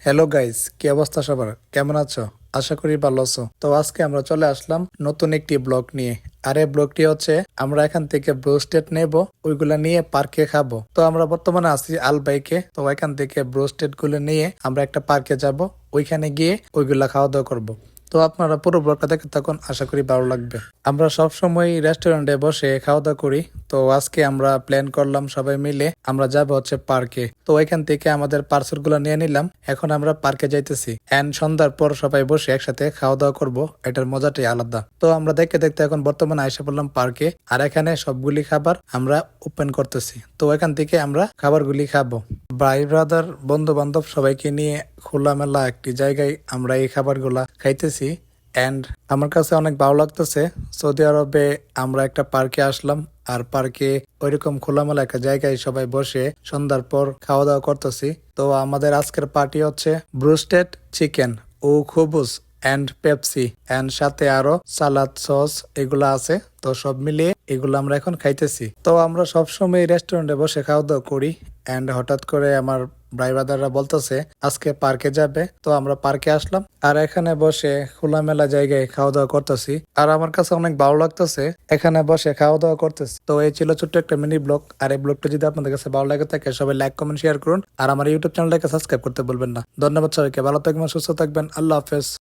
Hello guys, কি অবস্থা সবার? কেমন আছো? আশা করি ভালো আছো। তো আজকে আমরা চলে আসলাম নতুন একটি ব্লগ নিয়ে। আর এই ব্লগটি হচ্ছে আমরা এখান থেকে ব্রোস্টেড নেব, ওইগুলা নিয়ে পার্কে খাবো। তো আমরা বর্তমানে আছি আলবাইকে। তো এখান থেকে ব্রোস্টেড গুলো নিয়ে আমরা একটা পার্কে যাব, ওইখানে গিয়ে ওইগুলা খাওয়া দাওয়া করবো। তো আপনারা পুরো ব্লগটা দেখতে থাকুন, আশা করি ভালো লাগবে। আমরা সব সময় রেস্টুরেন্টে বসে খাওয়া দাওয়া করি। তো আজকে আমরা প্ল্যান করলাম সবাই মিলে আমরা যাব হচ্ছে পার্কে। তো এখান থেকে আমাদের পার্সেল গুলো নিয়ে নিলাম। এখন আমরা পার্কে যাইতেছি এন্ড সন্ধ্যার পর সবাই বসে একসাথে খাওয়া দাওয়া করব। এটার মজাটাই আলাদা। তো আমরা দেখতে দেখতে এখন বর্তমানে আইসা পড়লাম পার্কে। আর এখানে সবগুলি খাবার আমরা ওপেন করতেছি। তো এখান থেকে আমরা খাবারগুলি খাবো। ভাই ব্রাদার বন্ধু বান্ধব সবাইকে নিয়ে খোলামেলা একটি জায়গায় আমরা এই খাবারগুলা খাইতেছি। এন্ড আমার কাছে অনেক ভালো লাগতেছে। সৌদি আরবে আমরা একটা পার্কে আসলাম, আর পার্কে ওইরকম খোলামেলা একটা জায়গায় সবাই বসে সন্ধ্যার পর খাওয়া দাওয়া করতেছি। তো আমাদের আজকের পার্টি হচ্ছে ব্রুস্টেড চিকেন ও খুবুস এন্ড পেপসি এন্ড সাথে আরো সালাদ সস এগুলা আছে। তো সব মিলিয়ে এগুলো আমরা এখন খাইতেছি। তো আমরা সবসময় রেস্টুরেন্টে বসে খাওয়া দাওয়া করি। এন্ড হঠাৎ করে আমার ভাই ব্রাদাররা বলতেছে আজকে পার্কে যাবে। তো আমরা পার্কে আসলাম আর এখানে বসে খোলামেলা জায়গায় খাওয়া দাওয়া করতেছি। আর আমার কাছে অনেক ভালো লাগতেছে এখানে বসে খাওয়া দাওয়া করতেছি। তো এই ছিল ছোট্ট একটা মিনি ব্লগ। আর এই ব্লগটা যদি আপনাদের কাছে ভালো লাগে থাকে সবাই লাইক কমেন্ট শেয়ার করুন। আর আমার ইউটিউব চ্যানেলটাকে সাবস্ক্রাইব করতে বলবেন না। ধন্যবাদ সবাইকে, ভালো থাকবেন, সুস্থ থাকবেন, আল্লাহ হাফেজ।